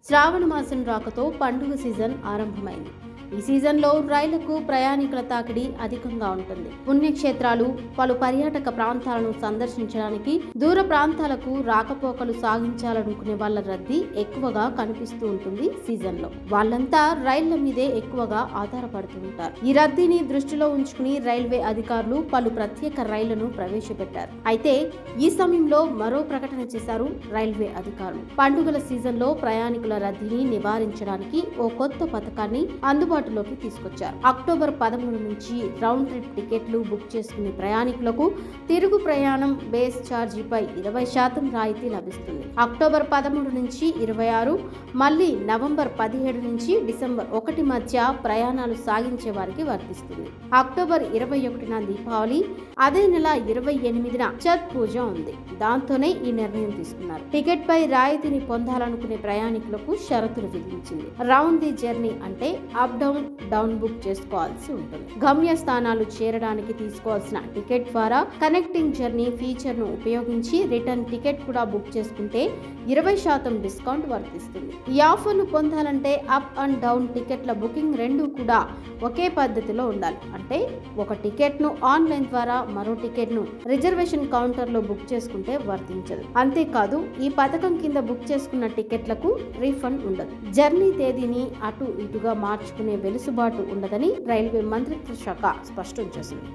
శ్రావణ మాసం రాకతో పండుగ సీజన్ ఆరంభమైంది. ఈ సీజన్లో రైళ్లకు ప్రయాణికుల తాకిడి అధికంగా ఉంటుంది. పుణ్యక్షేత్రాలు, పలు పర్యాటక ప్రాంతాలను సందర్శించడానికి దూర ప్రాంతాలకు రాకపోకలు సాగించాలనుకునే వాళ్ళ రద్దీ ఎక్కువగా కనిపిస్తూ ఉంటుంది. సీజన్లో వాళ్ళంతా రైళ్ల మీదే ఎక్కువగా ఆధారపడుతూ ఉంటారు. ఈ రద్దీని దృష్టిలో ఉంచుకుని రైల్వే అధికారులు పలు ప్రత్యేక రైళ్లను ప్రవేశపెట్టారు. అయితే ఈ సమయంలో మరో ప్రకటన చేశారు రైల్వే అధికారులు. పండుగల సీజన్లో ప్రయాణికుల రద్దీని నివారించడానికి ఓ కొత్త పథకాన్ని అందుబాటులోకి తీసుకొచ్చారు. అక్టోబర్ 13 నుంచి రౌండ్ ట్రిప్ టికెట్లు బుక్ చేసుకునే ప్రయాణికులకు తిరుగు ప్రయాణం బేస్ ఛార్జీపై 20% రాయితీ లభిస్తుంది. అక్టోబర్ 13 నుంచి 26, మళ్లీ నవంబర్ 17 నుంచి డిసెంబర్ 1 మధ్య ప్రయాణాలు సాగించే వారికి వర్తిస్తుంది. అక్టోబర్ 21న దీపావళి, అదే నెల 28న ఛత్ పూజ ఉంది. దాంతోనే ఈ నిర్ణయం తీసుకున్నారు. టికెట్ పై రాయితీని పొందాలనుకునే ప్రయాణికులకు షరతులు విధించింది. రౌండ్ ది జర్నీ అంటే అప్ డౌన్ బుక్ చేసుకోవాల్సి ఉంటుంది. గమ్య స్థానాలు చేరడానికి తీసుకోవాల్సిన టికెట్ ద్వారా కనెక్టింగ్ జర్నీ ఫీచర్ ను ఉపయోగించి రిటర్న్ టికెట్ కూడా బుక్ చేసుకుంటే 20% డిస్కౌంట్ వర్తిస్తుంది. ఈ ఆఫర్ ను పొందాలంటే అప్ అండ్ డౌన్ టికెట్ల బుకింగ్ రెండూ కూడా ఒకే పద్ధతిలో ఉండాలి. అంటే ఒక టికెట్ ను ఆన్లైన్ ద్వారా మరో టికెట్ ను రిజర్వేషన్ కౌంటర్ లో బుక్ చేసుకుంటే వర్తించదు. అంతేకాదు, ఈ పథకం కింద బుక్ చేసుకున్న టికెట్లకు రీఫండ్ ఉండదు. జర్నీ తేదీని అటు ఇటుగా మార్చుకునే వెలుసుబాటు ఉండదని రైల్వే మంత్రిత్వ శాఖ స్పష్టం చేసింది.